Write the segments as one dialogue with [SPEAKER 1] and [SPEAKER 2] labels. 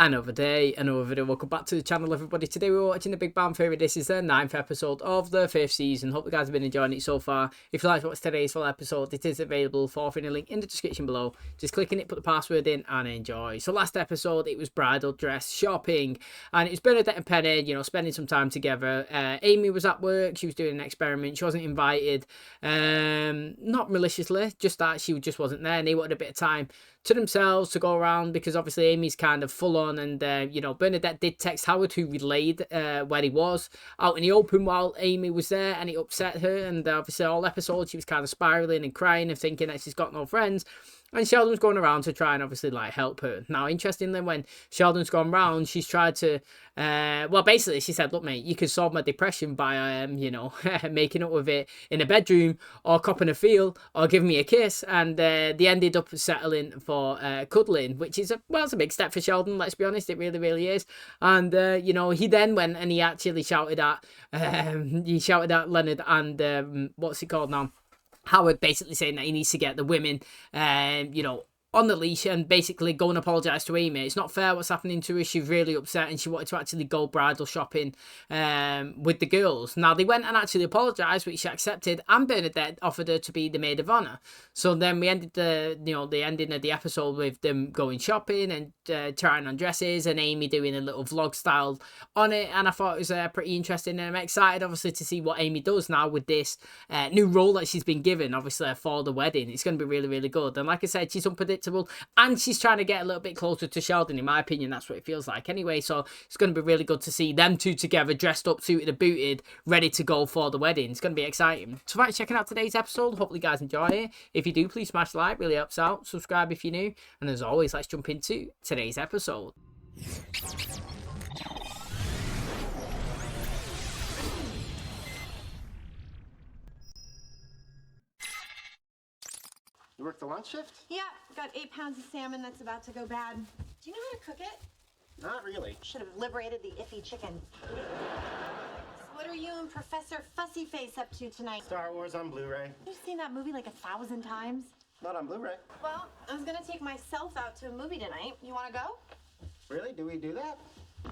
[SPEAKER 1] Another day, another video. Welcome back to the channel, everybody. Today we're watching The Big Bang Theory. This is the 9th episode of the 5th season. Hope you guys have been enjoying it so far. If you like what's today's full episode, it is available for free in a link in the description below. Just click on it, put the password in, and enjoy. So last episode, it was bridal dress shopping, and it was Bernadette and Penny, you know, spending some time together. Amy was at work. She was doing an experiment. She wasn't invited, not maliciously, just that she just wasn't there, and they wanted a bit of time to themselves to go around because obviously Amy's kind of full on, and you know, Bernadette did text Howard, who relayed where he was out in the open while Amy was there, and it upset her. And obviously all episode she was kind of spiraling and crying and thinking that she's got no friends. And Sheldon's going around to try and obviously like help her. Now, interestingly, when Sheldon's gone round, she's tried to, well, basically she said, look, mate, you could solve my depression by, you know, making up with it in a bedroom or copping a feel or giving me a kiss. And they ended up settling for cuddling, which is, well, it's a big step for Sheldon, let's be honest. It really, really is. And, you know, he then went and he actually shouted at, Leonard and, what's it called now? Howard, basically saying that he needs to get the women, you know, on the leash and basically go and apologise to Amy. It's not fair what's happening to her. She's really upset and she wanted to actually go bridal shopping with the girls. Now, they went and actually apologised, which she accepted, and Bernadette offered her to be the maid of honour. So then we ended the ending of the episode with them going shopping and trying on dresses and Amy doing a little vlog style on it. And I thought it was pretty interesting, and I'm excited, obviously, to see what Amy does now with this new role that she's been given, obviously, for the wedding. It's going to be really, really good. And like I said, she's unpredictable. And she's trying to get a little bit closer to Sheldon, in my opinion. That's what it feels like anyway. So it's going to be really good to see them two together, dressed up, suited and booted, ready to go for the wedding. It's going to be exciting. So thanks for checking out today's episode. Hopefully you guys enjoy it. If you do, please smash like, really helps out. Subscribe if you're new. And as always, let's jump into today's episode.
[SPEAKER 2] You work the lunch shift?
[SPEAKER 3] Yeah, got 8 pounds of salmon that's about to go bad. Do you know how to cook it?
[SPEAKER 2] Not really.
[SPEAKER 3] Should have liberated the iffy chicken. So what are you and Professor Fussy Face up to tonight?
[SPEAKER 2] Star Wars on Blu-ray.
[SPEAKER 3] You've seen that movie like 1,000 times.
[SPEAKER 2] Not on Blu-ray.
[SPEAKER 3] Well, I was gonna take myself out to a movie tonight. You wanna go?
[SPEAKER 2] Really? Do we do that?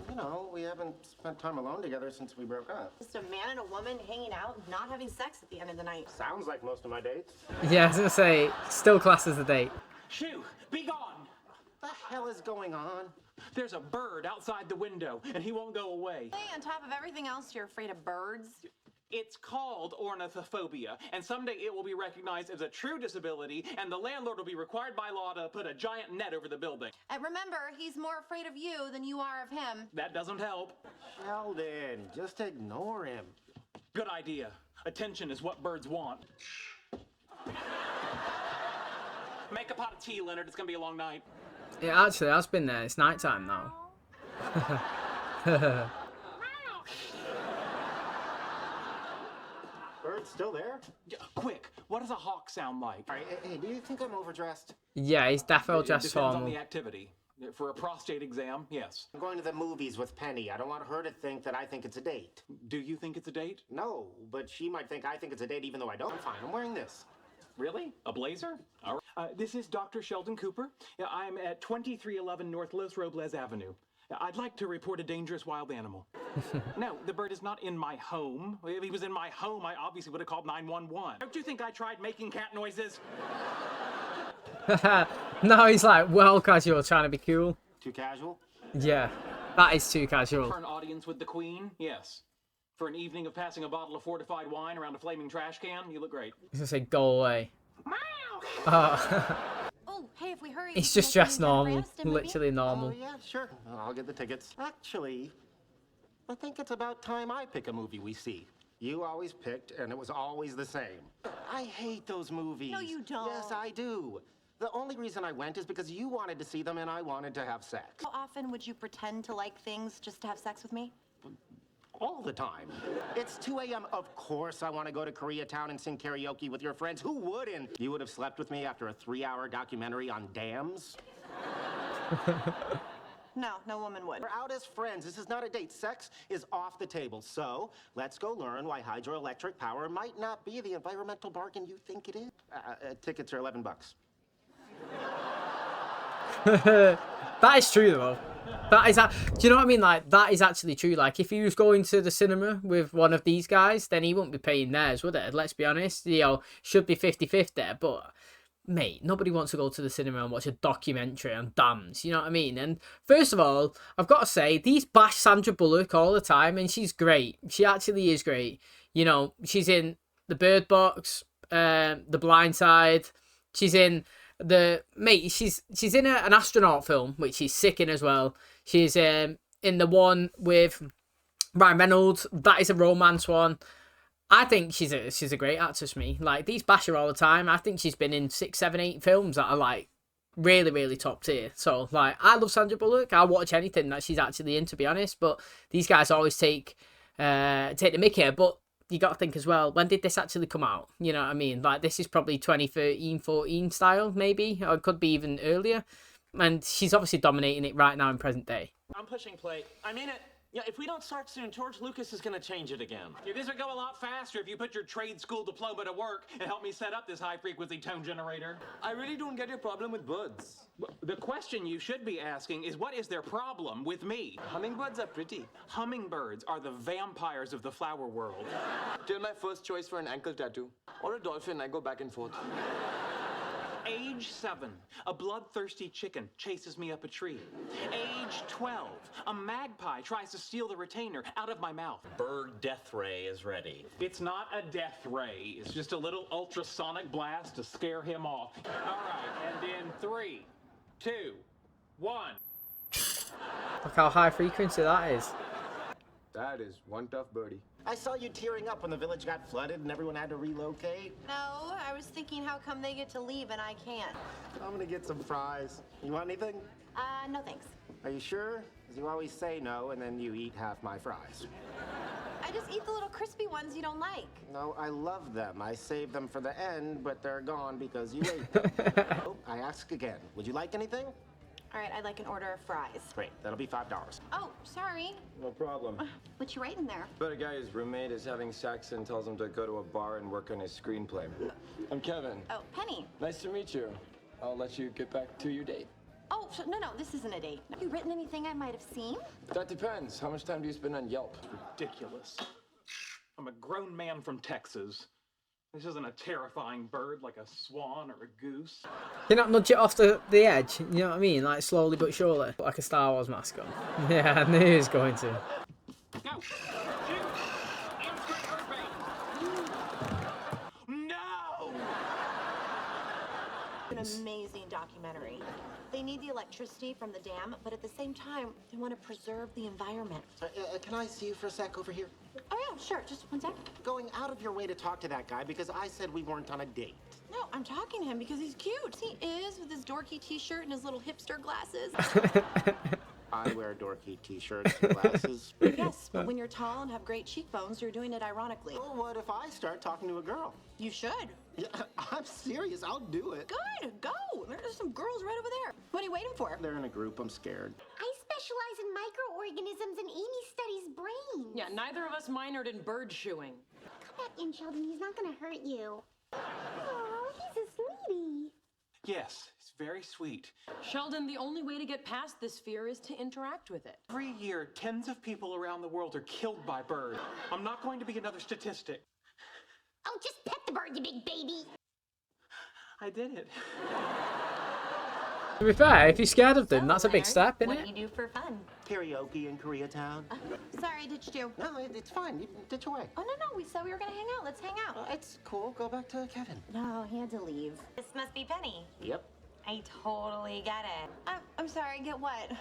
[SPEAKER 2] You know, we haven't spent time alone together since we broke up.
[SPEAKER 3] Just a man and a woman hanging out, not having sex at the end of the night.
[SPEAKER 2] Sounds like most of my dates.
[SPEAKER 1] Yeah, I was going to say, still class as a date.
[SPEAKER 4] Shoo! Be gone!
[SPEAKER 2] What the hell is going on?
[SPEAKER 4] There's a bird outside the window, and he won't go away.
[SPEAKER 3] Hey, on top of everything else, you're afraid of birds?
[SPEAKER 4] It's called ornithophobia, and someday it will be recognized as a true disability, and the landlord will be required by law to put a giant net over the building.
[SPEAKER 3] And remember, he's more afraid of you than you are of him.
[SPEAKER 4] That doesn't help.
[SPEAKER 2] Sheldon, just ignore him.
[SPEAKER 4] Good idea. Attention is what birds want. Make a pot of tea, Leonard. It's gonna be a long night.
[SPEAKER 1] It actually has been there. It's night time now.
[SPEAKER 2] Bird's still there?
[SPEAKER 4] Quick, what does a hawk sound like?
[SPEAKER 2] All right, hey, do you think I'm overdressed?
[SPEAKER 1] Yeah, he's definitely
[SPEAKER 4] It
[SPEAKER 1] dressed
[SPEAKER 4] depends on
[SPEAKER 1] formal.
[SPEAKER 4] the activity. For a prostate exam, yes.
[SPEAKER 2] I'm going to the movies with Penny. I don't want her to think that I think it's a date.
[SPEAKER 4] Do you think it's a date?
[SPEAKER 2] No, but she might think I think it's a date even though I don't. I'm fine. I'm wearing this.
[SPEAKER 4] Really? A blazer? All right. This is Dr. Sheldon Cooper. I'm at 2311 North Los Robles Avenue. I'd like to report a dangerous wild animal. No, the bird is not in my home. If he was in my home, I obviously would have called 911. Don't you think I tried making cat noises?
[SPEAKER 1] No, he's like well casual, trying to be cool.
[SPEAKER 2] Too casual?
[SPEAKER 1] Yeah, that is too casual.
[SPEAKER 4] For an audience with the Queen? Yes. For an evening of passing a bottle of fortified wine around a flaming trash can? You look great.
[SPEAKER 1] He's gonna say go away.
[SPEAKER 3] Oh, hey, if we hurry,
[SPEAKER 1] It's just dressed normal, literally
[SPEAKER 2] Oh,
[SPEAKER 1] normal.
[SPEAKER 2] yeah, sure. I'll get the tickets. Actually, I think it's about time I pick a movie we see. You always picked, and it was always the same. I hate those movies.
[SPEAKER 3] No, you don't.
[SPEAKER 2] Yes, I do. The only reason I went is because you wanted to see them and I wanted to have sex.
[SPEAKER 3] How often would you pretend to like things just to have sex with me?
[SPEAKER 2] All the time. It's 2 a.m. Of course I want to go to Koreatown and sing karaoke with your friends. Who wouldn't? You would have slept with me after a 3-hour documentary on dams?
[SPEAKER 3] No, no woman would.
[SPEAKER 2] We're out as friends. This is not a date. Sex is off the table. So let's go learn why hydroelectric power might not be the environmental bargain you think it is. Tickets are $11.
[SPEAKER 1] That is true though. That is that. Do you know what I mean? Like, that is actually true. Like, if he was going to the cinema with one of these guys, then he wouldn't be paying theirs, would it? Let's be honest. You know, should be 50-50 there. But, mate, nobody wants to go to the cinema and watch a documentary on dams. You know what I mean? And first of all, I've got to say, these bash Sandra Bullock all the time, and she's great. She actually is great. You know, she's in The Bird Box, The Blind Side. She's in she's in an astronaut film, which she's sick in as well. She's in the one with Ryan Reynolds. That is a romance one. I think she's a great actress, me. Like, these bash her all the time. I think she's been in 6, 7, 8 films that are, like, really, really top tier. So, like, I love Sandra Bullock. I'll watch anything that she's actually in, to be honest. But these guys always take the mick here. But you got to think as well, when did this actually come out? You know what I mean? Like, this is probably 2013, 14 style, maybe. Or it could be even earlier. And she's obviously dominating it right now in present day.
[SPEAKER 5] I'm pushing play. I mean it. Yeah, if we don't start soon, George Lucas is going to change it again.
[SPEAKER 4] Yeah, this would go a lot faster if you put your trade school diploma to work and help me set up this high-frequency tone generator.
[SPEAKER 5] I really don't get your problem with birds.
[SPEAKER 4] The question you should be asking is, what is their problem with me?
[SPEAKER 5] Hummingbirds are pretty.
[SPEAKER 4] Hummingbirds are the vampires of the flower world.
[SPEAKER 5] Till my first choice for an ankle tattoo. Or a dolphin, I go back and forth.
[SPEAKER 4] Age 7, a bloodthirsty chicken chases me up a tree. Age 12, a magpie tries to steal the retainer out of my mouth.
[SPEAKER 6] Bird death ray is ready.
[SPEAKER 4] It's not a death ray. It's just a little ultrasonic blast to scare him off. All right, and in 3, 2, 1.
[SPEAKER 1] Look how high frequency that is.
[SPEAKER 5] That is one tough birdie.
[SPEAKER 2] I saw you tearing up when the village got flooded and everyone had to relocate.
[SPEAKER 3] No, I was thinking how come they get to leave and I can't.
[SPEAKER 2] I'm gonna get some fries. You want anything?
[SPEAKER 3] No thanks.
[SPEAKER 2] Are you sure? Because you always say no and then you eat half my fries.
[SPEAKER 3] I just eat the little crispy ones you don't like.
[SPEAKER 2] No, I love them. I saved them for the end, but they're gone because you ate them. Oh, I ask again. Would you like anything?
[SPEAKER 3] All right, I'd like an order of fries.
[SPEAKER 2] Great, that'll be $5.
[SPEAKER 3] Oh, sorry.
[SPEAKER 5] No problem.
[SPEAKER 3] What you writing there?
[SPEAKER 5] But a guy whose roommate is having sex and tells him to go to a bar and work on his screenplay. I'm Kevin.
[SPEAKER 3] Oh, Penny.
[SPEAKER 5] Nice to meet you. I'll let you get back to your date.
[SPEAKER 3] Oh, no, this isn't a date. Have you written anything I might have seen?
[SPEAKER 5] That depends. How much time do you spend on Yelp?
[SPEAKER 4] Ridiculous. I'm a grown man from Texas. This isn't a terrifying bird like a swan or a goose.
[SPEAKER 1] You not nudge it off the edge, you know what I mean? Like, slowly but surely. Like a Star Wars mask on. Yeah, I knew he was going to.
[SPEAKER 4] Go! Shoot! Instant earthbait! No!
[SPEAKER 3] An amazing documentary. They need the electricity from the dam, but at the same time, they want to preserve the environment.
[SPEAKER 2] Can I see you for a sec over here?
[SPEAKER 3] Oh, yeah, sure. Just one sec.
[SPEAKER 2] Going out of your way to talk to that guy because I said we weren't on a date.
[SPEAKER 3] No, I'm talking to him because he's cute. He is, with his dorky t-shirt and his little hipster glasses.
[SPEAKER 2] I wear dorky t-shirts and glasses.
[SPEAKER 3] Yes, but when you're tall and have great cheekbones, you're doing it ironically.
[SPEAKER 2] Well, what if I start talking to a girl?
[SPEAKER 3] You should.
[SPEAKER 2] Yeah, I'm serious. I'll do it.
[SPEAKER 3] Good, go. There's some girls right over there. What are you waiting for?
[SPEAKER 2] They're in a group. I'm scared.
[SPEAKER 7] I specialize in microorganisms and Amy studies brains.
[SPEAKER 8] Yeah, neither of us minored in bird shoeing.
[SPEAKER 7] Come back in, Sheldon. He's not gonna hurt you. Oh, he's a sweetie.
[SPEAKER 4] Yes, it's very sweet.
[SPEAKER 8] Sheldon, the only way to get past this fear is to interact with it.
[SPEAKER 4] Every year, tens of people around the world are killed by birds. I'm not going to be another statistic.
[SPEAKER 7] Oh, just pet the bird, you big baby.
[SPEAKER 4] I did it.
[SPEAKER 1] To be fair, if you're scared of them, that's a big step, isn't
[SPEAKER 3] What
[SPEAKER 1] it?
[SPEAKER 3] do you do for fun?
[SPEAKER 2] Karaoke in Koreatown.
[SPEAKER 3] Sorry, ditched you.
[SPEAKER 2] No, it's fine. You ditch away.
[SPEAKER 3] Oh, no, we said we were gonna hang out. Let's hang out.
[SPEAKER 2] It's cool. Go back to Kevin.
[SPEAKER 3] No, he had to leave. This must be Penny.
[SPEAKER 2] Yep.
[SPEAKER 3] I totally get it. I'm sorry, get what?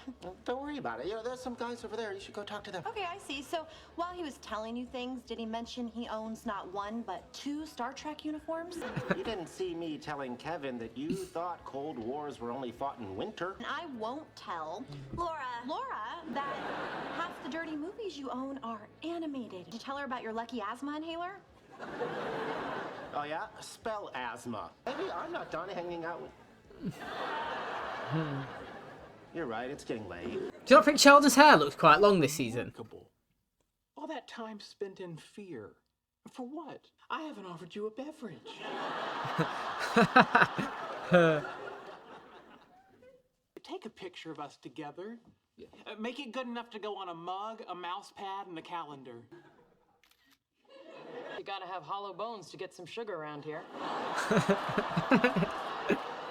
[SPEAKER 2] Don't worry about it. You know, there's some guys over there. You should go talk to them.
[SPEAKER 3] Okay, I see. So while he was telling you things, did he mention he owns not one, but 2 Star Trek uniforms?
[SPEAKER 2] You didn't see me telling Kevin that you thought Cold Wars were only fought in winter.
[SPEAKER 3] And I won't tell Laura, that half the dirty movies you own are animated. Did you tell her about your lucky asthma inhaler?
[SPEAKER 2] Oh, yeah? Spell asthma. Maybe I'm not done hanging out with... You're right, it's getting late.
[SPEAKER 1] Do you not think Sheldon's hair looks quite long this season?
[SPEAKER 4] Remarkable. All that time spent in fear. For what? I haven't offered you a beverage. Take a picture of us together. Make it good enough to go on a mug, a mouse pad, and a calendar.
[SPEAKER 8] You gotta have hollow bones to get some sugar around here.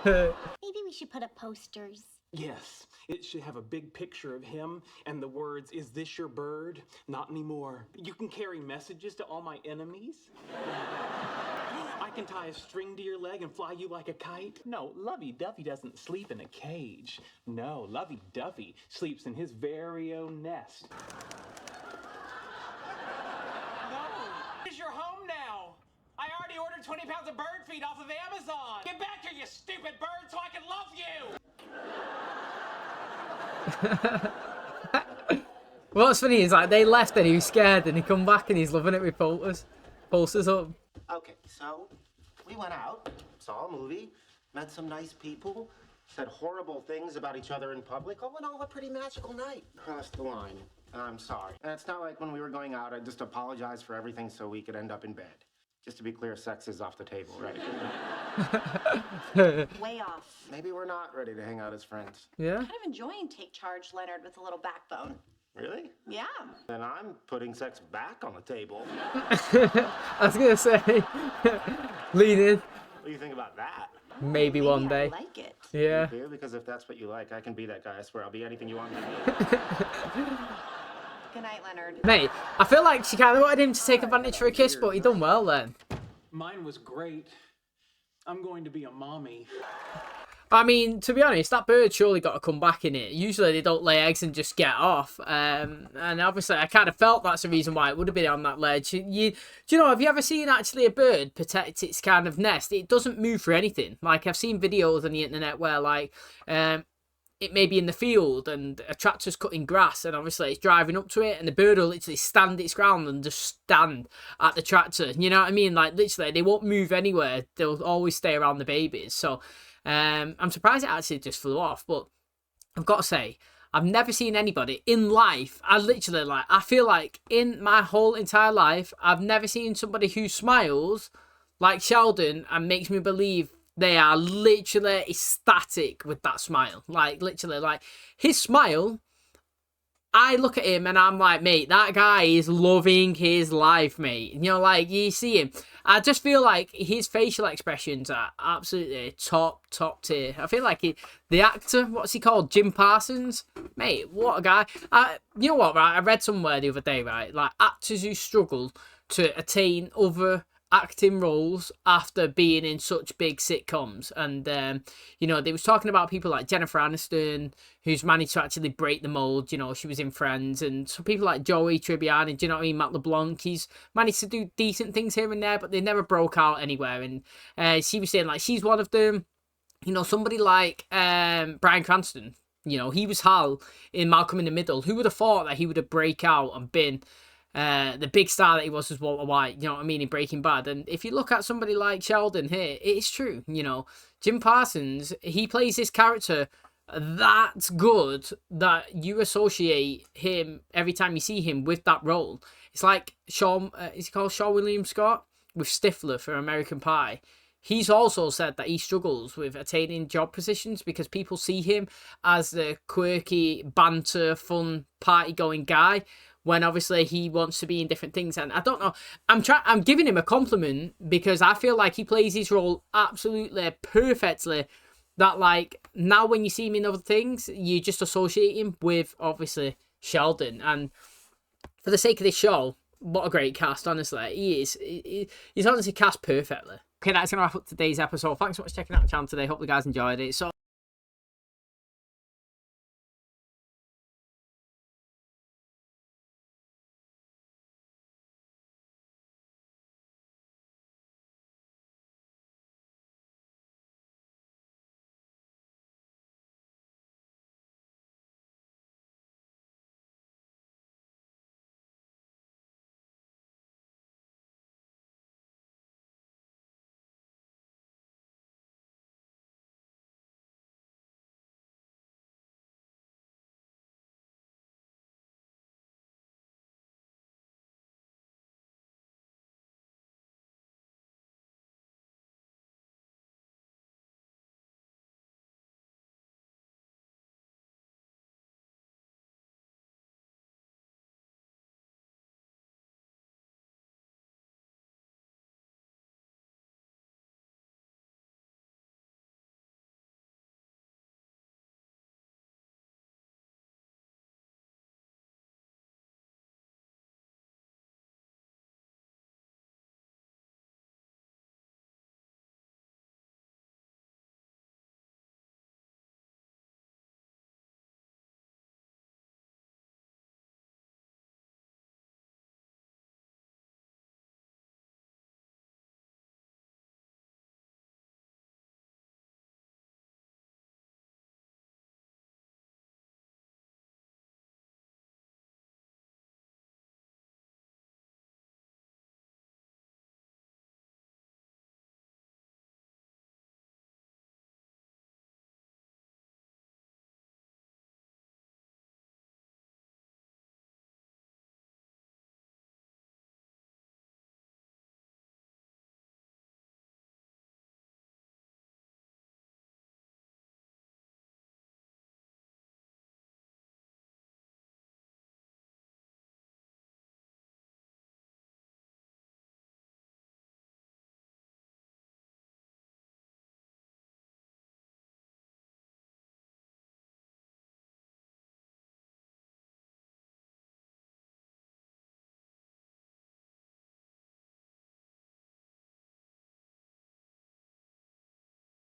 [SPEAKER 7] Maybe we should put up posters.
[SPEAKER 4] Yes, it should have a big picture of him and the words, "Is this your bird? Not anymore." You can carry messages to all my enemies. I can tie a string to your leg and fly you like a kite. No, Lovey-Dovey doesn't sleep in a cage. No, Lovey-Dovey sleeps in his very own nest. No, here's your home now. I already ordered 20 pounds of bird feed off of Amazon. Get back here, you stupid bird, so I can love you.
[SPEAKER 1] What's funny is like they left and he was scared and he come back and he's loving it with posters up.
[SPEAKER 2] Okay, so we went out, saw a movie, met some nice people, said horrible things about each other in public. All in all, a pretty magical night. Crossed the line. I'm sorry. And it's not like when we were going out, I just apologized for everything so we could end up in bed. Just to be clear, sex is off the table, right?
[SPEAKER 3] Way off.
[SPEAKER 2] Maybe we're not ready to hang out as friends.
[SPEAKER 1] Yeah.
[SPEAKER 3] Kind of enjoying Take Charge Leonard with a little backbone.
[SPEAKER 2] Really?
[SPEAKER 3] Yeah.
[SPEAKER 2] Then I'm putting sex back on the table.
[SPEAKER 1] I was gonna say, lean in.
[SPEAKER 2] What do you think about that?
[SPEAKER 1] Maybe one day.
[SPEAKER 3] I like it.
[SPEAKER 1] Yeah.
[SPEAKER 2] You do? Because if that's what you like, I can be that guy. I swear, I'll be anything you want me to be.
[SPEAKER 3] Good night, Leonard.
[SPEAKER 1] Mate, I feel like she kind of wanted him to take advantage for a kiss, but he done well then.
[SPEAKER 4] Mine was great. I'm going to be a mommy.
[SPEAKER 1] I mean, to be honest, that bird surely got to come back in it. Usually they don't lay eggs and just get off. And obviously I kind of felt that's the reason why it would have been on that ledge. Do you know, have you ever seen actually a bird protect its kind of nest? It doesn't move for anything. Like I've seen videos on the internet where like, it may be in the field and a tractor's cutting grass and obviously it's driving up to it and the bird will literally stand its ground and just stand at the tractor. You know what I mean? Like literally they won't move anywhere. They'll always stay around the babies. So I'm surprised it actually just flew off. But I've got to say, I've never seen anybody in life. I feel like in my whole entire life, I've never seen somebody who smiles like Sheldon and makes me believe they are literally ecstatic with that smile. Like, literally, like, his smile, I look at him and I'm like, mate, that guy is loving his life, mate. You know, like, you see him. I just feel like his facial expressions are absolutely top tier. I feel like the actor, what's he called? Jim Parsons? Mate, what a guy. You know what, right? I read somewhere the other day, right? Like, actors who struggle to attain other acting roles after being in such big sitcoms, and you know, they was talking about people like Jennifer Aniston, who's managed to actually break the mold. You know, she was in Friends, and some people like Joey Tribbiani, do you know what I mean? Matt LeBlanc, he's managed to do decent things here and there, but they never broke out anywhere. And she was saying like she's one of them. You know, somebody like Bryan Cranston, you know, he was Hal in Malcolm in the Middle. Who would have thought that he would have break out and been the big star that he was as Walter White, you know what I mean, in Breaking Bad. And if you look at somebody like Sheldon here, it's true, you know. Jim Parsons, he plays this character that's good that you associate him every time you see him with that role. It's like Sean, is he called Sean William Scott? With Stifler for American Pie. He's also said that he struggles with attaining job positions because people see him as the quirky, banter, fun, party-going guy, when obviously he wants to be in different things. And I don't know, I'm giving him a compliment because I feel like he plays his role absolutely perfectly, that like now when you see him in other things, you just associate him with obviously Sheldon. And for the sake of this show, what a great cast, honestly. He's honestly cast perfectly. Okay, that's going to wrap up today's episode. Thanks so much for checking out the channel today. Hope you guys enjoyed it. So